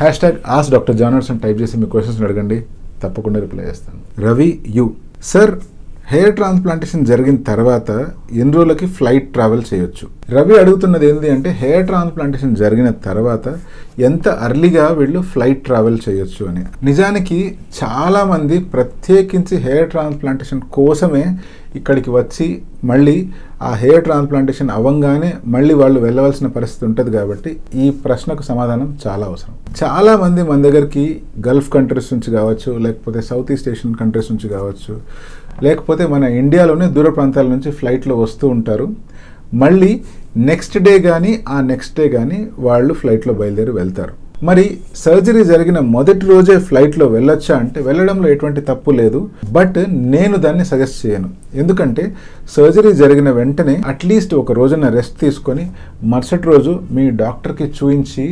#AskDrJohnars అని type చేసి మీ questions అడగండి, తప్పకుండా రిప్లై చేస్తాను. Ravi you sir, hair transplantation జరిగిన తర్వాత ఎన్ని రోజులకి ఫ్లైట్ ట్రావెల్ చేయొచ్చు? రవి అడుగుతున్నది ఏంటి అంటే హెయిర్ ట్రాన్స్ప్లాంటేషన్ జరిగిన తర్వాత ఎంత అర్లీగా వీళ్ళు ఫ్లైట్ ట్రావెల్ చేయొచ్చు అని. నిజానికి చాలామంది ప్రత్యేకించి హెయిర్ ట్రాన్స్ప్లాంటేషన్ కోసమే ఇక్కడికి వచ్చి మళ్ళీ ఆ హెయిర్ ట్రాన్స్ప్లాంటేషన్ అవ్వంగానే మళ్ళీ వాళ్ళు వెళ్ళవలసిన పరిస్థితి ఉంటుంది. కాబట్టి ఈ ప్రశ్నకు సమాధానం చాలా అవసరం. చాలామంది మన దగ్గరికి గల్ఫ్ కంట్రీస్ నుంచి కావచ్చు, లేకపోతే సౌత్ ఈస్ట్ ఏషియన్ కంట్రీస్ నుంచి కావచ్చు, లేకపోతే మన ఇండియాలోనే దూర ప్రాంతాల నుంచి ఫ్లైట్లో వస్తూ ఉంటారు. మళ్ళీ నెక్స్ట్ డే కానీ వాళ్ళు ఫ్లైట్లో బయలుదేరి వెళ్తారు. మరి సర్జరీ జరిగిన మొదటి రోజే ఫ్లైట్లో వెళ్ళొచ్చా అంటే వెళ్ళడంలో ఎటువంటి తప్పు లేదు. బట్ నేను దాన్ని సజెస్ట్ చేయను. ఎందుకంటే సర్జరీ జరిగిన వెంటనే అట్లీస్ట్ ఒక రోజున రెస్ట్ తీసుకొని మరుసటి రోజు మీ డాక్టర్కి చూయించి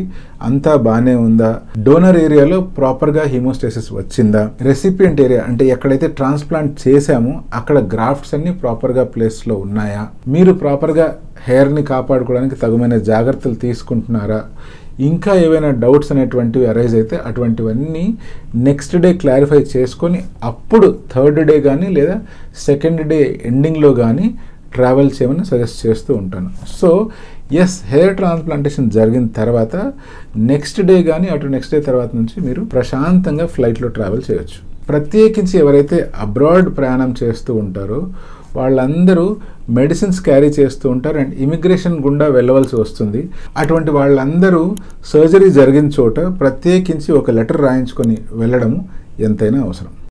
అంతా బాగానే ఉందా, డోనర్ ఏరియాలో ప్రాపర్గా హీమోస్టాసిస్ వచ్చిందా, రెసిపియంట్ ఏరియా అంటే ఎక్కడైతే ట్రాన్స్ప్లాంట్ చేశామో అక్కడ గ్రాఫ్ట్స్ అన్ని ప్రాపర్గా ప్లేస్లో ఉన్నాయా, మీరు ప్రాపర్గా హెయిర్ని కాపాడుకోవడానికి తగిన జాగ్రత్తలు తీసుకుంటున్నారా, ఇంకా ఏవైనా డౌట్స్ అనేటువంటివి అరైజ్ అయితే అటువంటివన్నీ నెక్స్ట్ డే క్లారిఫై చేసుకొని అప్పుడు థర్డ్ డే కానీ లేదా సెకండ్ డే ఎండింగ్లో కానీ ట్రావెల్ చేయమని సజెస్ట్ చేస్తూ ఉంటాను. సో ఎస్, హెయిర్ ట్రాన్స్ప్లాంటేషన్ జరిగిన తర్వాత నెక్స్ట్ డే కానీ నెక్స్ట్ డే తర్వాత నుంచి మీరు ప్రశాంతంగా ఫ్లైట్లో ట్రావెల్ చేయొచ్చు. ప్రత్యేకించి ఎవరైతే అబ్రాడ్ ప్రయాణం చేస్తూ ఉంటారో వాళ్ళందరూ మెడిసిన్స్ క్యారీ చేస్తూ ఉంటారు అండ్ ఇమిగ్రేషన్ గుండా వెళ్ళవలసి వస్తుంది. అటువంటి వాళ్ళందరూ సర్జరీ జరిగిన చోట ప్రత్యేకించి ఒక లెటర్ రాయించుకొని వెళ్ళడం ఎంతైనా అవసరం.